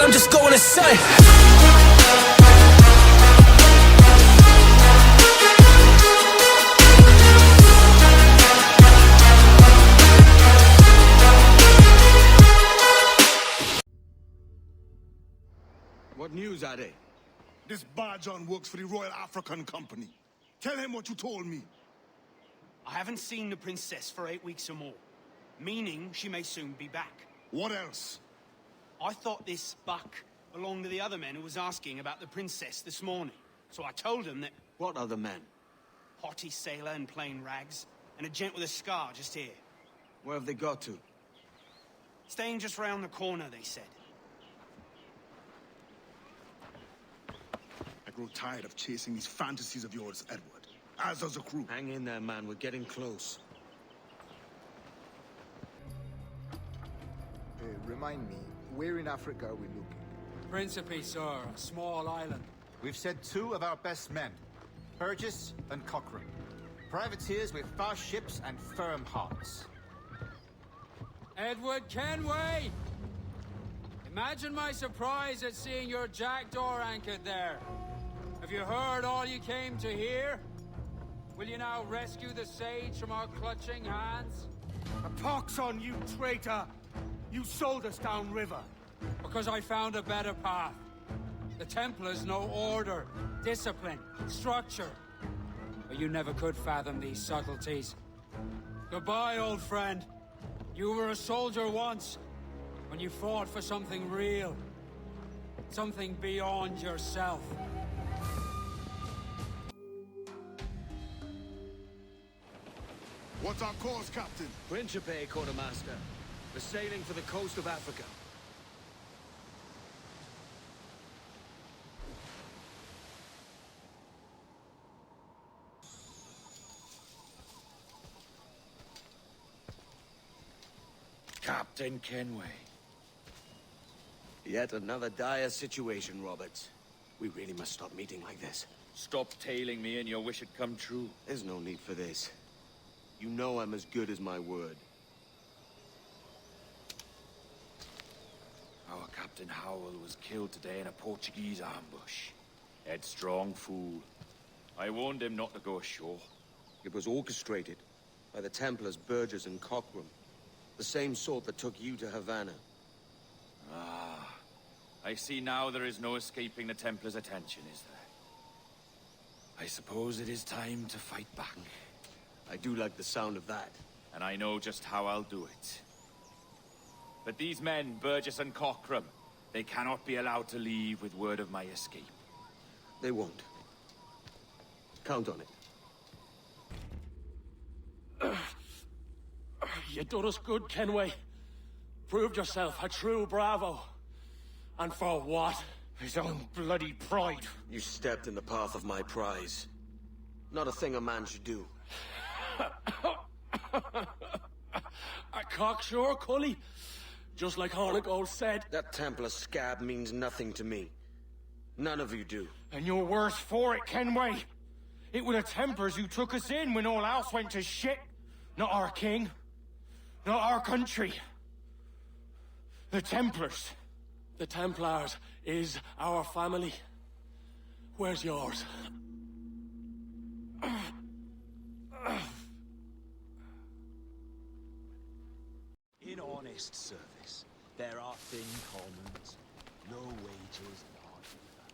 I'm just going insane. What news are they? This Barjon works for the Royal African Company. Tell him what you told me. I haven't seen the princess for 8 weeks or more, meaning she may soon be back. What else? I thought this buck belonged to the other men who was asking about the princess this morning. So I told him that... What other men? Haughty sailor in plain rags, and a gent with a scar just here. Where have they got to? Staying just round the corner, they said. I grow tired of chasing these fantasies of yours, Edward. As does the crew. Hang in there, man. We're getting close. Remind me, where in Africa are we looking? Principe, sir. A small island. We've sent 2 of our best men, Burgess and Cochrane. Privateers with fast ships and firm hearts. Edward Kenway! Imagine my surprise at seeing your jackdaw anchored there. Have you heard all you came to hear? Will you now rescue the sage from our clutching hands? A pox on you, traitor! You sold us downriver. Because I found a better path. The Templars know order, discipline, structure. But you never could fathom these subtleties. Goodbye, old friend. You were a soldier once, when you fought for something real. Something beyond yourself. What's our course, Captain? Principe, Quartermaster. We're sailing for the coast of Africa. Captain Kenway. Yet another dire situation, Roberts. We really must stop meeting like this. Stop tailing me and your wish had come true. There's no need for this. You know I'm as good as my word. Our Captain Howell was killed today in a Portuguese ambush. Headstrong fool. I warned him not to go ashore. It was orchestrated by the Templars Burgess and Cochrane. The same sort that took you to Havana. Ah. I see now there is no escaping the Templars' attention, is there? I suppose it is time to fight back. I do like the sound of that. And I know just how I'll do it. But these men, Burgess and Cochrane, they cannot be allowed to leave with word of my escape. They won't. Count on it. You done us good, Kenway. Proved yourself a true bravo. And for what? His own bloody pride. You stepped in the path of my prize. Not a thing a man should do. A cocksure, Cully. Just like Hornigold said. That Templar scab means nothing to me. None of you do. And you're worse for it, Kenway. It were the Templars who took us in when all else went to shit. Not our king. Not our country. The Templars. The Templars is our family. Where's yours? In honest service, there are thin commons, no wages, hard labor.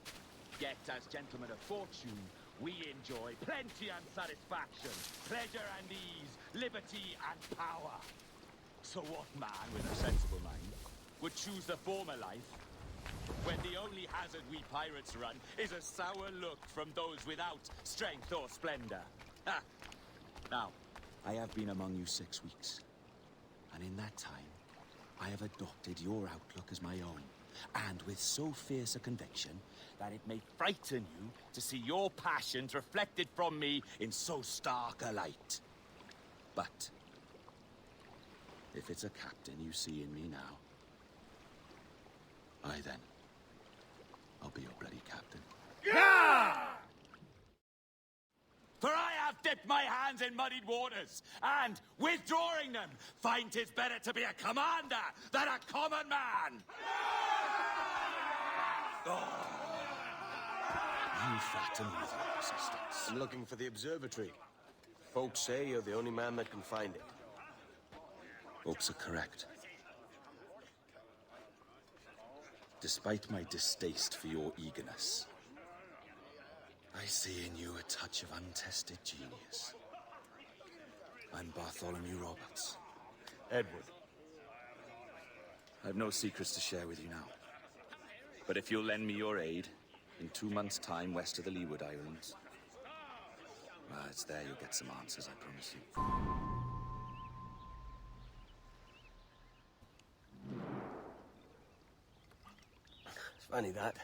Yet, as gentlemen of fortune, we enjoy plenty and satisfaction, pleasure and ease, liberty and power. So what man with a sensible mind would choose the former life, when the only hazard we pirates run is a sour look from those without strength or splendor? Ha! Now, I have been among you 6 weeks. And in that time, I have adopted your outlook as my own, and with so fierce a conviction that it may frighten you to see your passions reflected from me in so stark a light. But if it's a captain you see in me now, then, I'll be your bloody captain. Yeah! For I have dipped my hands in muddied waters, and, withdrawing them, find 'tis better to be a commander than a common man. Yeah! Now, I have been among you 6 weeks, and in that time, I have adopted your outlook as my own, and with so fierce a conviction that it may frighten you to see your passions reflected from me in so stark a light. But if it's a captain you see in me now, then, I'll be your bloody captain. Yeah! You flatter me with your persistence. I'm looking for the observatory. Folks say you're the only man that can find it. Folks are correct. Despite my distaste for your eagerness, I see in you a touch of untested genius. I'm Bartholomew Roberts. Edward. I've no secrets to share with you now. But if you'll lend me your aid, in 2 months' time west of the Leeward Islands, well, it's there you'll get some answers, I promise you. It's funny that.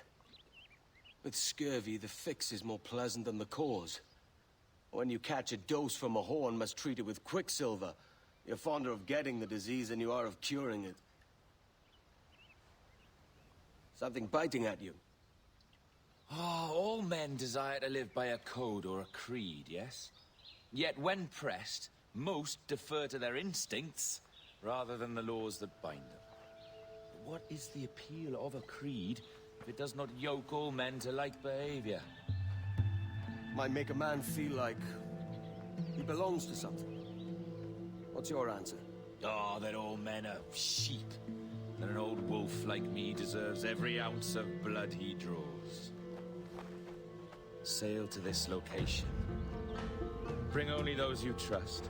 With scurvy, the fix is more pleasant than the cause. When you catch a dose from a horn, must treat it with quicksilver. You're fonder of getting the disease than you are of curing it. Something biting at you. Ah, all men desire to live by a code or a creed, yes? Yet when pressed, most defer to their instincts rather than the laws that bind them. What is the appeal of a creed if it does not yoke all men to like behavior? Might make a man feel like he belongs to something. What's your answer? Oh, that all men are sheep. That an old wolf like me deserves every ounce of blood he draws. Sail to this location. Bring only those you trust.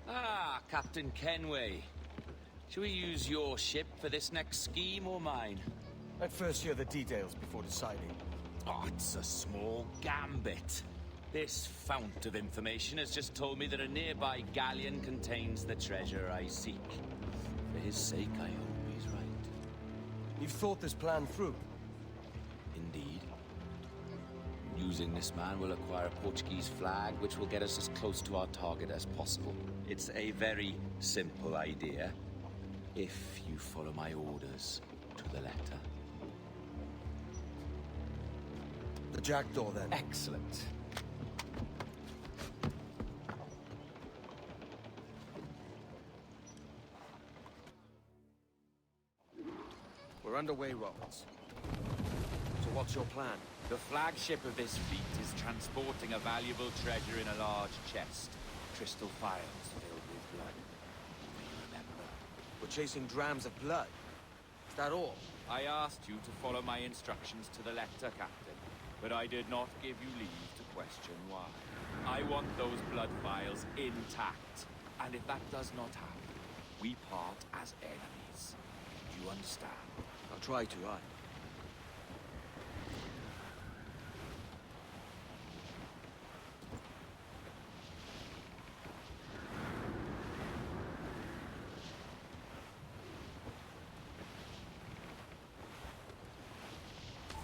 Ah, Captain Kenway. Shall we use your ship for this next scheme or mine? I'd first hear the details before deciding. Oh, it's a small gambit. This fount of information has just told me that a nearby galleon contains the treasure I seek. For his sake, I hope he's right. You've thought this plan through? Indeed. Using this man, we'll acquire a Portuguese flag, which will get us as close to our target as possible. It's a very simple idea, if you follow my orders to the letter. The jackdaw, then. Excellent. We're underway, Roberts. So what's your plan? The flagship of this fleet is transporting a valuable treasure in a large chest. Crystal phials filled with blood. You may remember. We're chasing drams of blood. Is that all? I asked you to follow my instructions to the letter, Captain, but I did not give you leave to question why. I want those blood vials intact, and if that does not happen, we part as enemies. Do you understand? I'll try to, aye.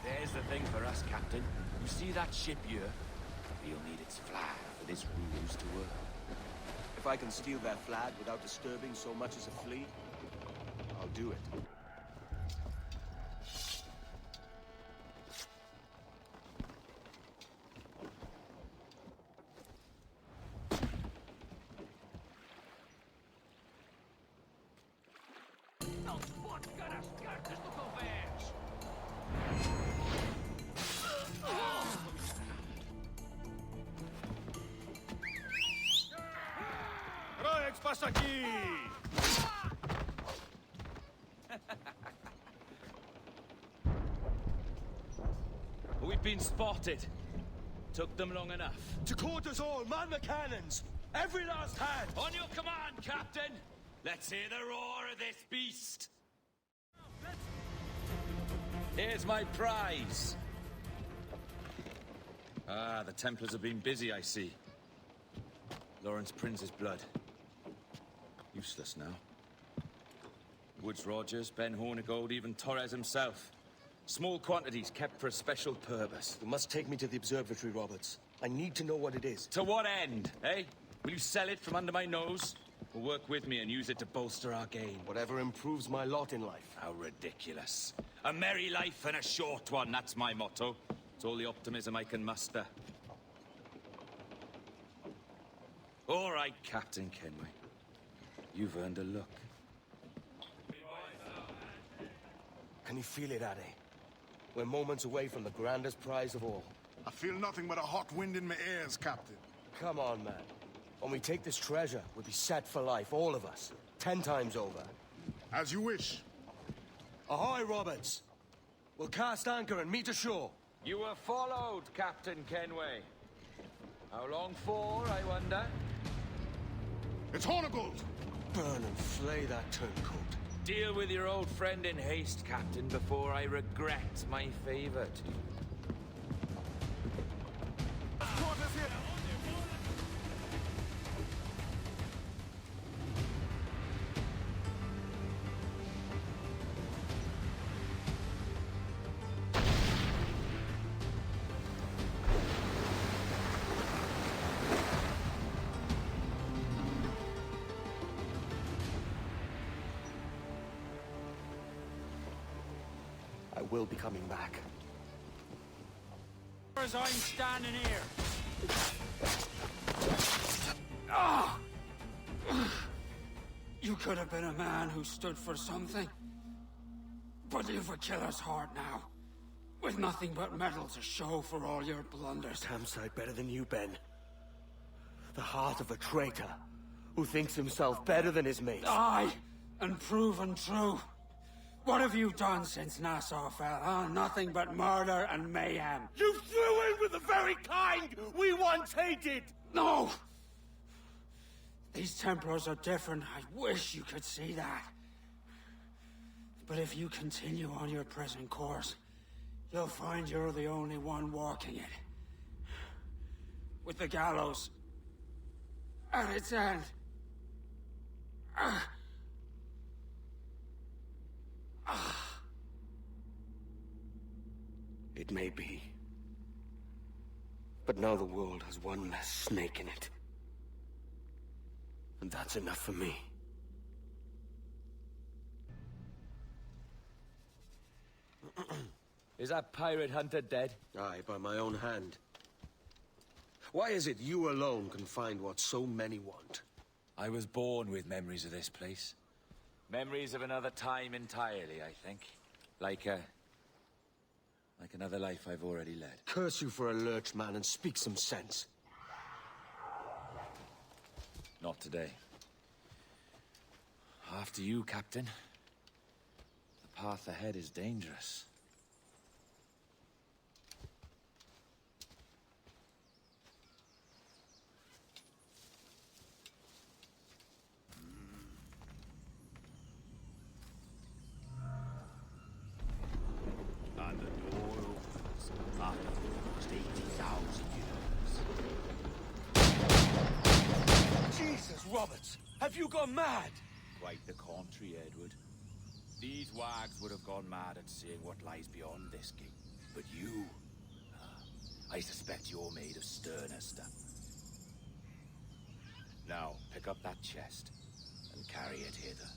There's the thing for us, Captain. You see that ship here? We'll need its flag for this ruse to work. If I can steal their flag without disturbing so much as a flea, I'll do it. Passa aqui! We've been spotted. Took them long enough. To quarters all, man the cannons! Every last hand! On your command, Captain! Let's hear the roar of this beast! Here's my prize! Ah, the Templars have been busy, I see. Lawrence Prince's blood. Useless now. Woods Rogers, Ben Hornigold, even Torres himself. Small quantities kept for a special purpose. You must take me to the observatory, Roberts. I need to know what it is. To what end, eh? Will you sell it from under my nose? Or work with me and use it to bolster our gain? Whatever improves my lot in life. How ridiculous. A merry life and a short one, that's my motto. It's all the optimism I can muster. All right, Captain Kenway. You've earned a look. Can you feel it, Addy? We're moments away from the grandest prize of all. I feel nothing but a hot wind in my ears, Captain. Come on, man. When we take this treasure, we'll be set for life, all of us. 10 times over. As you wish. Ahoy, Roberts! We'll cast anchor and meet ashore. You were followed, Captain Kenway. How long for, I wonder? It's Hornigold! Burn and flay that turncoat. Deal with your old friend in haste, Captain, before I regret my favor to you. I will be coming back. As I'm standing here. Ah! You could have been a man who stood for something. But you've a killer's heart now. With nothing but metal to show for all your blunders. Damn sight better than you, Ben. The heart of a traitor who thinks himself better than his mates. Aye, and proven true. What have you done since Nassau fell, huh? Nothing but murder and mayhem. You threw in with the very kind we once hated! No! These Templars are different. I wish you could see that. But if you continue on your present course, you'll find you're the only one walking it. With the gallows at its end. It may be. But now the world has one less snake in it. And that's enough for me. Is that pirate hunter dead? Aye, by my own hand. Why is it you alone can find what so many want? I was born with memories of this place. Memories of another time entirely, I think. Like another life I've already led. Curse you for a lurch, man, and speak some sense. Not today. After you, Captain. The path ahead is dangerous. And the door opens after almost 80,000 years. Jesus, Roberts! Have you gone mad? Quite the contrary, Edward. These wags would have gone mad at seeing what lies beyond this gate. But you... I suspect you're made of sterner stuff. Now, pick up that chest and carry it hither.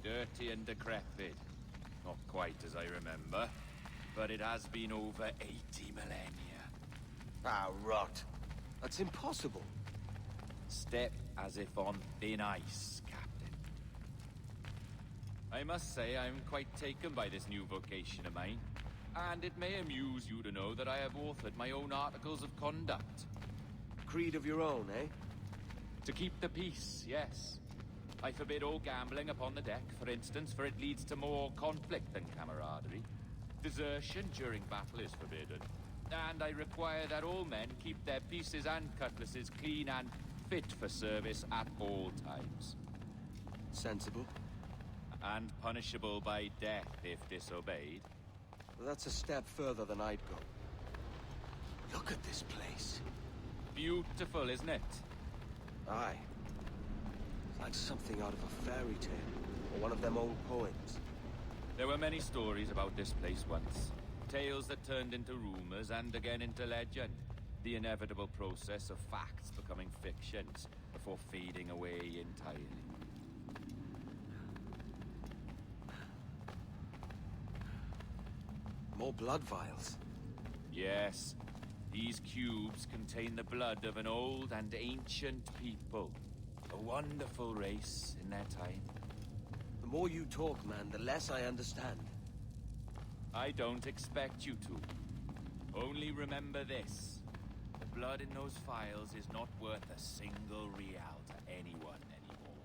Dirty and decrepit. Not quite as I remember, but it has been over 80 millennia. Ah, rot. That's impossible. Step as if on thin ice, Captain. I must say I'm quite taken by this new vocation of mine, and it may amuse you to know that I have authored my own articles of conduct. Creed of your own, eh? To keep the peace, yes. I forbid all gambling upon the deck, for instance, for it leads to more conflict than camaraderie. Desertion during battle is forbidden. And I require that all men keep their pieces and cutlasses clean and fit for service at all times. Sensible. And punishable by death if disobeyed. Well, that's a step further than I'd go. Look at this place. Beautiful, isn't it? Aye. Like something out of a fairy tale, or one of them old poems. There were many stories about this place once. Tales that turned into rumors and again into legend. The inevitable process of facts becoming fictions before fading away entirely. More blood vials. Yes, these cubes contain the blood of an old and ancient people. A wonderful race in their time. The more you talk, man, the less I understand. I don't expect you to. Only remember this. The blood in those files is not worth a single real to anyone anymore.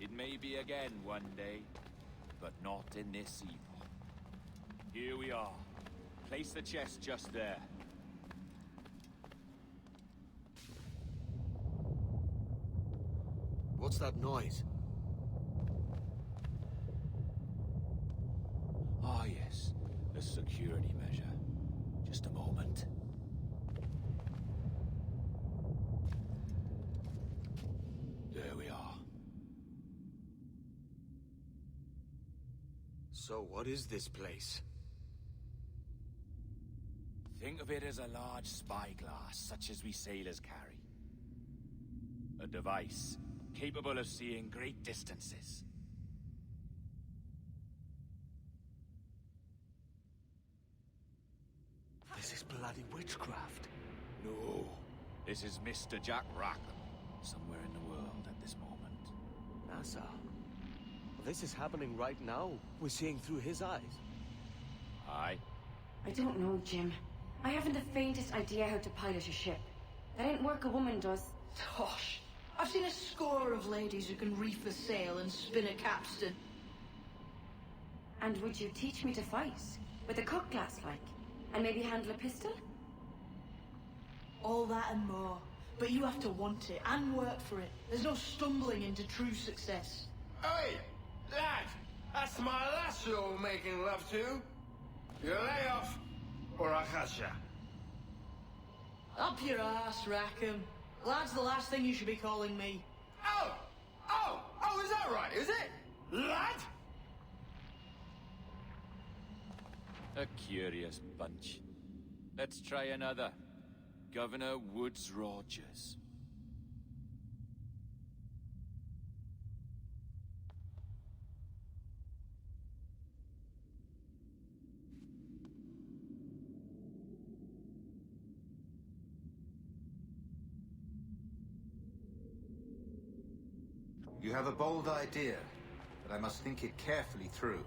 It may be again one day, but not in this epoch. Here we are. Place the chest just there. What's that noise? Ah, yes. A security measure. Just a moment. There we are. So what is this place? Think of it as a large spyglass, such as we sailors carry. A device capable of seeing great distances. This is bloody witchcraft. No, this is Mr. Jack Rackham, somewhere in the world at this moment. NASA. This is happening right now. We're seeing through his eyes. Aye. I don't know, Jim. I haven't the faintest idea how to pilot a ship. That ain't work a woman does. Tosh. I've seen a score of ladies who can reef a sail and spin a capstan. And would you teach me to fight? With a cutlass, like? And maybe handle a pistol? All that and more. But you have to want it and work for it. There's no stumbling into true success. Hey, lad! That's my lass you're making love to. You lay off, or I'll catch ya. Up your ass, Rackham. Lad's the last thing you should be calling me. Oh, is that right, is it? Lad? A curious bunch. Let's try another. Governor Woods Rogers. You have a bold idea, but I must think it carefully through.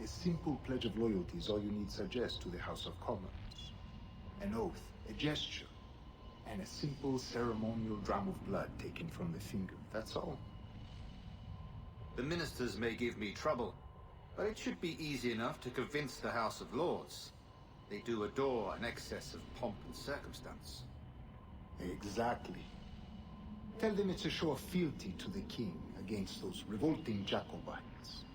A simple pledge of loyalty is all you need suggest to the House of Commons. An oath, a gesture, and a simple ceremonial dram of blood taken from the finger. That's all. The ministers may give me trouble, but it should be easy enough to convince the House of Lords. They do adore an excess of pomp and circumstance. Exactly. Tell them it's a show of fealty to the king against those revolting Jacobites.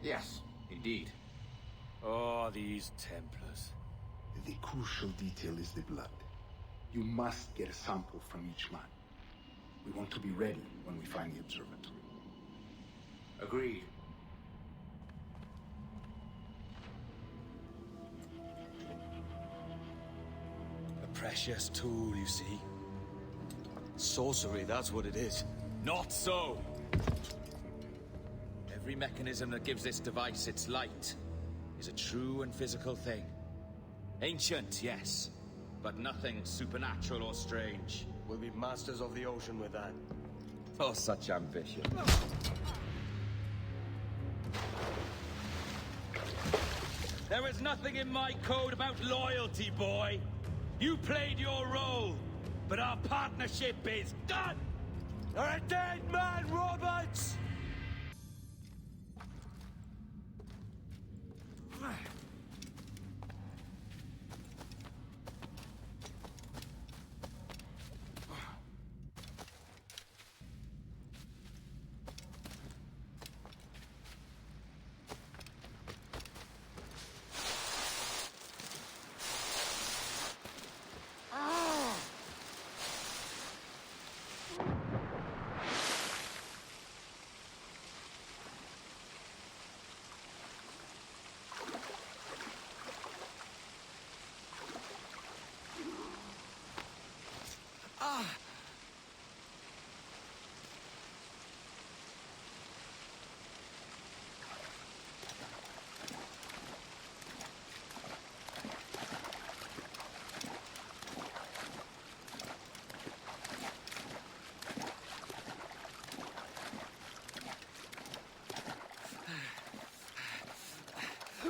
Yes, indeed. Oh, these Templars. The crucial detail is the blood. You must get a sample from each man. We want to be ready when we find the observatory. Agreed. A precious tool, you see. Sorcery, that's what it is. Not so! Every mechanism that gives this device its light is a true and physical thing. Ancient, yes, but nothing supernatural or strange. We'll be masters of the ocean with that. Oh, such ambition. There is nothing in my code about loyalty, boy. You played your role, but our partnership is done! You're a dead man, Roberts!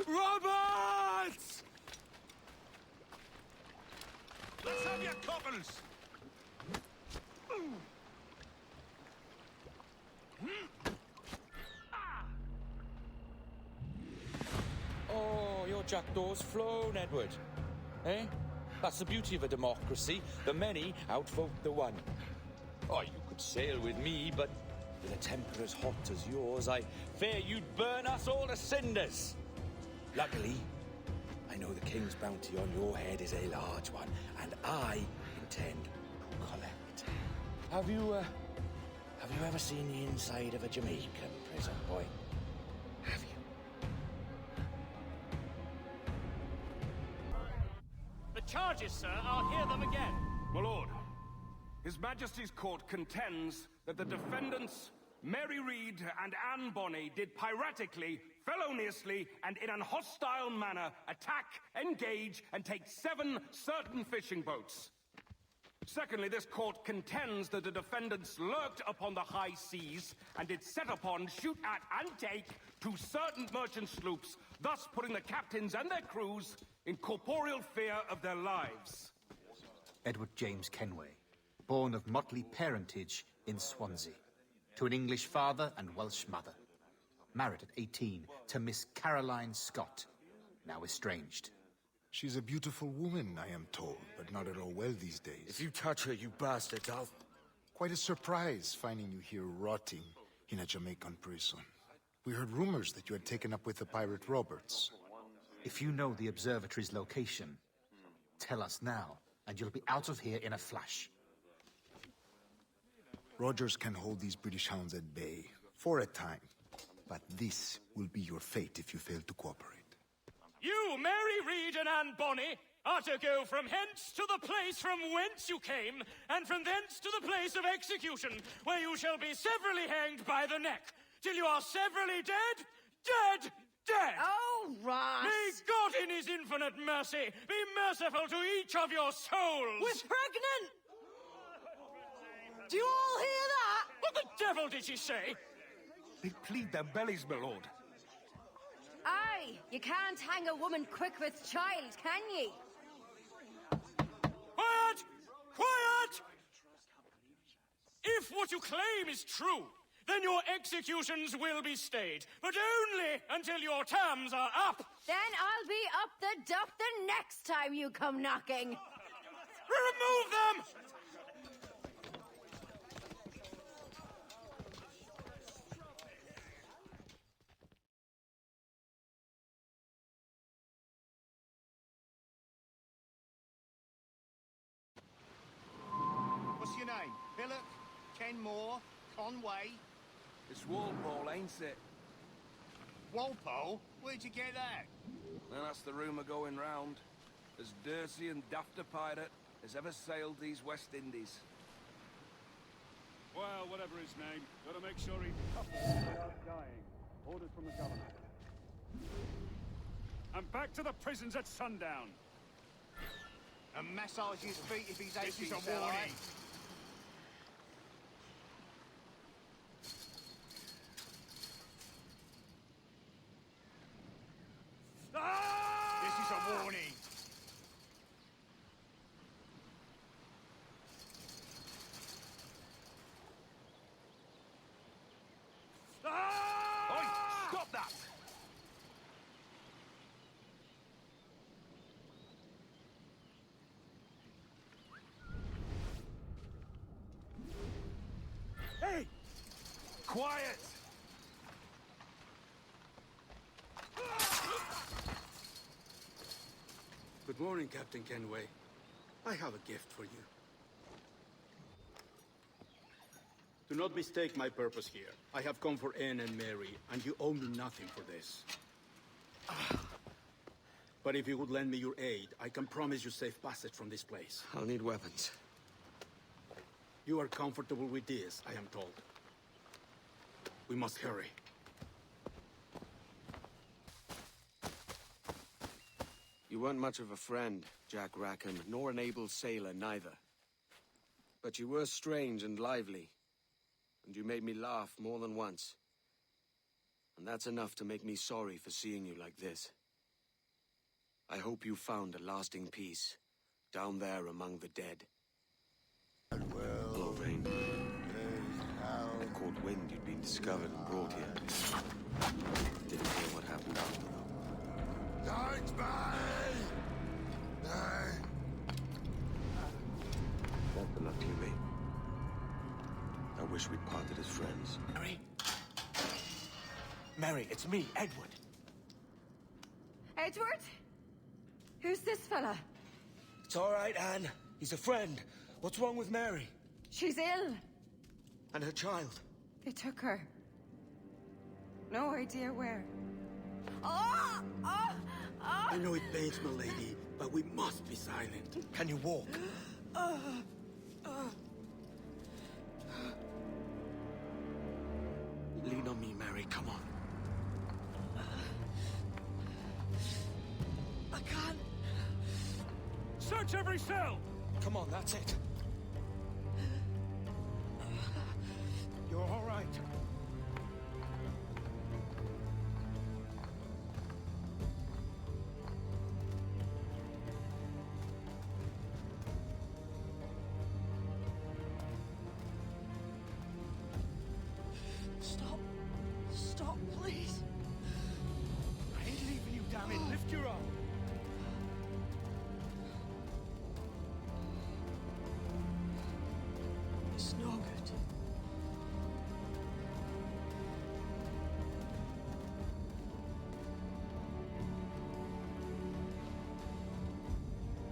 Roberts! Let's have your coppers! Oh, your jackdaw's flown, Edward. Eh? That's the beauty of a democracy. The many outvote the one. Oh, you could sail with me, but with a temper as hot as yours, I fear you'd burn us all to cinders. Luckily, I know the king's bounty on your head is a large one, and I intend to collect. Have you ever seen the inside of a Jamaican prison, boy? Have you? The charges, sir. I'll hear them again. My lord, His Majesty's court contends that the defendants, Mary Reed and Anne Bonny, did piratically, feloniously, and in an hostile manner attack, engage, and take 7 certain fishing boats. Secondly, this court contends that the defendants lurked upon the high seas and did set upon, shoot at, and take 2 certain merchant sloops, thus putting the captains and their crews in corporeal fear of their lives. Edward James Kenway, born of motley parentage in Swansea, to an English father and Welsh mother. Married at 18 to Miss Caroline Scott, now estranged. She's a beautiful woman, I am told, but not at all well these days. If you touch her, you bastards, I'll... Quite a surprise finding you here rotting in a Jamaican prison. We heard rumors that you had taken up with the pirate Roberts. If you know the observatory's location, tell us now, and you'll be out of here in a flash. Rogers can hold these British hounds at bay, for a time. But this will be your fate if you fail to cooperate. You, Mary Reed and Anne Bonny, are to go from hence to the place from whence you came, and from thence to the place of execution, where you shall be severally hanged by the neck, till you are severally dead, dead, dead! Oh, Ross! May God in his infinite mercy be merciful to each of your souls! We're pregnant! Do you all hear that? What the devil did she say? They plead their bellies, my lord. Aye, you can't hang a woman quick with child, can ye? Quiet! Quiet! If what you claim is true, then your executions will be stayed, but only until your terms are up. Then I'll be up the duff the next time you come knocking. Remove them! What's your name? Billock? Kenmore? Conway? It's Walpole, ain't it? Walpole? Where'd you get that? Well, that's the rumour going round. As dirty and daft a pirate as ever sailed these West Indies. Well, whatever his name, gotta make sure he couples without dying. Orders from the governor. And back to the prisons at sundown. And massage his feet if he's aching. This is a warning. This is a warning. Oi, stop that! Hey! Quiet! Good morning, Captain Kenway. I have a gift for you. Do not mistake my purpose here. I have come for Anne and Mary, and you owe me nothing for this. But if you would lend me your aid, I can promise you safe passage from this place. I'll need weapons. You are comfortable with this, I am told. We must hurry. You weren't much of a friend, Jack Rackham, nor an able sailor, neither. But you were strange and lively, and you made me laugh more than once. And that's enough to make me sorry for seeing you like this. I hope you found a lasting peace, down there among the dead. Hello, Vane. I caught wind you'd been discovered and brought here. Didn't hear what happened after, though. Don't me! That's the lucky me. I wish we'd parted as friends. Mary? Mary, it's me, Edward. Edward? Who's this fella? It's all right, Anne. He's a friend. What's wrong with Mary? She's ill. And her child? They took her. No idea where. Oh! Oh! Oh! I know it pains my lady, but we must be silent. Can you walk? Lean on me, Mary. Come on. I can't. Search every cell! Come on, that's it. You're all right. Stop. Stop, please. I ain't leaving you, damn it. Lift your arm. It's no good.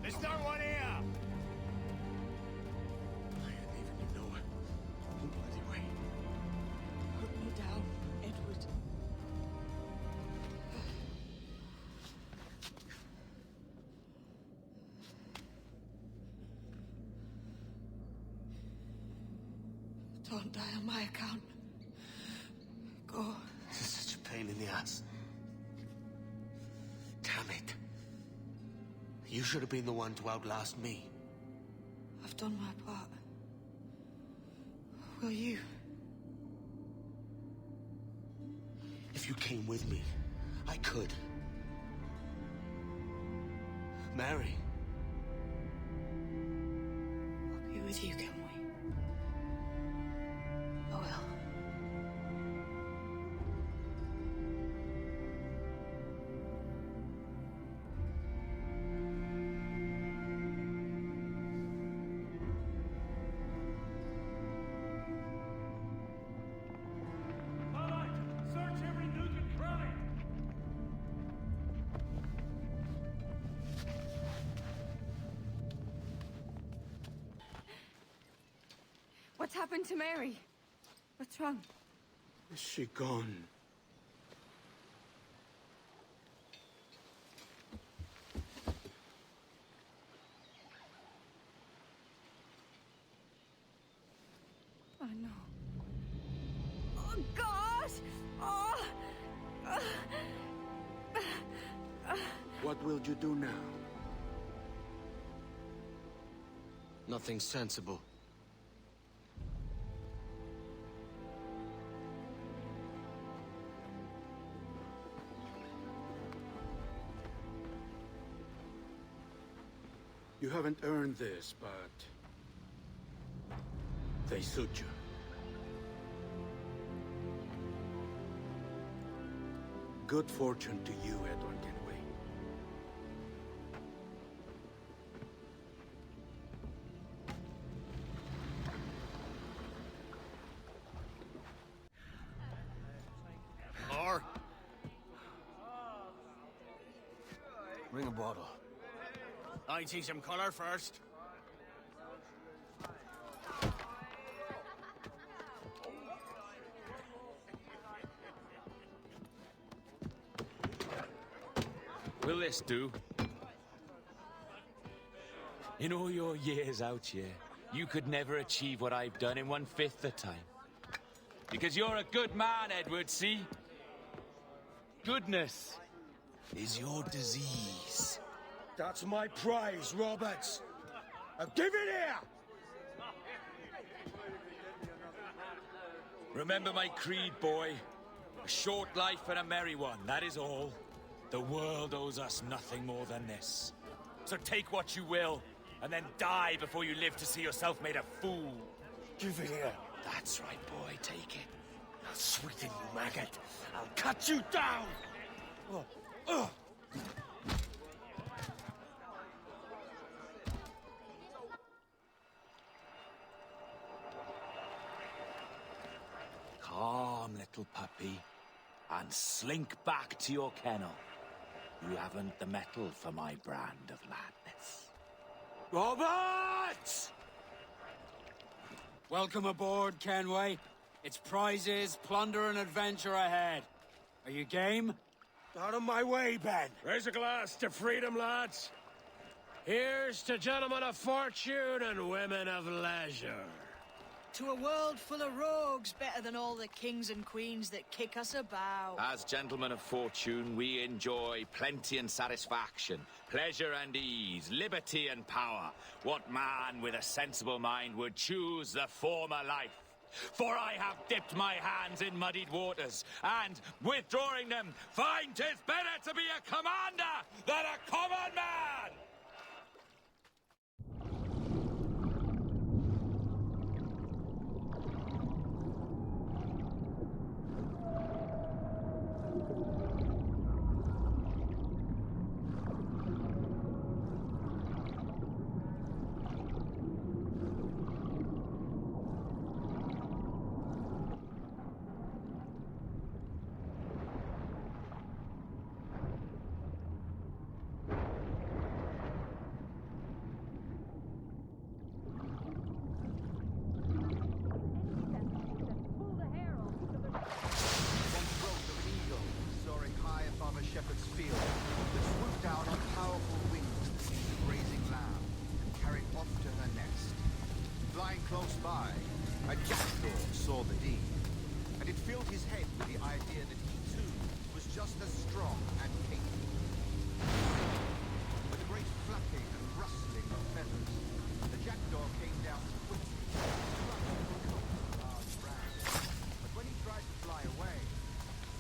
There's no one here! I ain't leaving you nowhere. No bloody way. Put me down, Edward. Don't die on my account. Go. This is such a pain in the ass. Damn it. You should have been the one to outlast me. I've done my part. Will you? If you came with me, I could. Mary. I'll be with you, can we? I will. Alright, search every nook and cranny! What's happened to Mary? What's wrong? Is she gone? Oh, no. Oh, God! Oh! What will you do now? Nothing sensible. You haven't earned this, but they suit you. Good fortune to you, Edward Kenway. Or Bring a bottle. I see some color first. Will this do? In all your years out here, you could never achieve what I've done in 1/5 the time. Because you're a good man, Edward, see? Goodness is your disease. That's my prize, Roberts. Now give it here! Remember my creed, boy. A short life and a merry one, that is all. The world owes us nothing more than this. So take what you will, and then die before you live to see yourself made a fool. Give it here. That's right, boy. Take it. I'll sweeten you, maggot. I'll cut you down. Calm, little puppy, and slink back to your kennel. You haven't the mettle for my brand of madness. Robert! Welcome aboard, Kenway. It's prizes, plunder, and adventure ahead. Are you game? Out of my way, Ben. Raise a glass to freedom, lads. Here's to gentlemen of fortune and women of leisure. To a world full of rogues, better than all the kings and queens that kick us about. As gentlemen of fortune, we enjoy plenty and satisfaction, pleasure and ease, liberty and power. What man with a sensible mind would choose the former life? For I have dipped my hands in muddied waters, and, withdrawing them, find 'tis better to be a commander than a common man! Close by, a jackdaw saw the deed, and it filled his head with the idea that he too was just as strong and capable. With a great flapping and rustling of feathers, the jackdaw came down quickly, struck the coat of a large ram. But when he tried to fly away,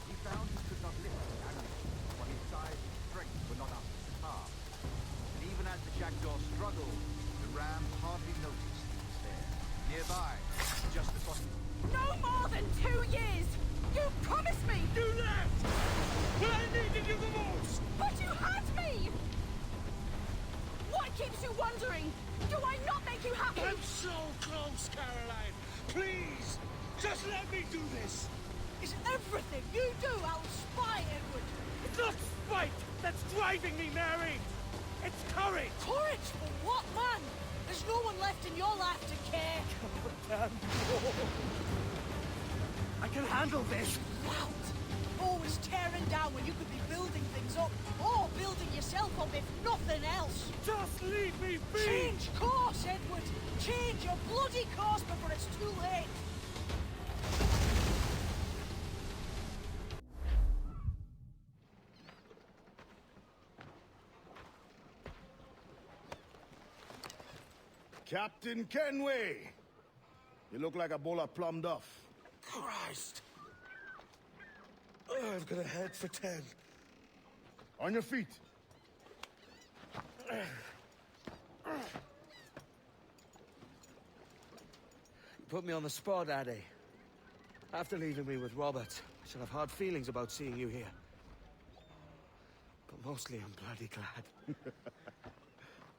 he found he could not lift the animal, while his size and strength were not up to the task. And even as the jackdaw struggled, the ram hardly noticed. Nearby, just across... No more than 2 years! You promised me! You left! When I needed you the most! But you had me! What keeps you wondering? Do I not make you happy? I'm so close, Caroline! Please! Just let me do this! Is everything you do out of spite, Edward? It's not spite that's driving me, Mary! It's courage! Courage for what, man? There's no one left in your life to care. Damn. I can handle this. Loud. Always tearing down when you could be building things up, or building yourself up if nothing else. Just leave me be. Change course, Edward. Change your bloody course before it's too late. Captain Kenway! You look like a bowl of plum duff. Christ! I've got a head for 10. On your feet. You put me on the spot, Addy. After leaving me with Robert, I shall have hard feelings about seeing you here. But mostly I'm bloody glad.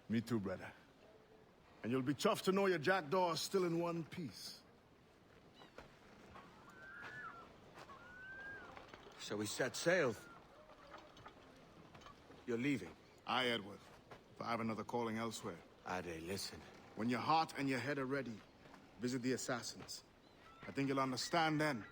Me too, brother. And you'll be chuffed to know your jackdaw is still in one piece. Shall we set sail? You're leaving? Aye, Edward. But I have another calling elsewhere. Ade, listen. When your heart and your head are ready, visit the assassins. I think you'll understand then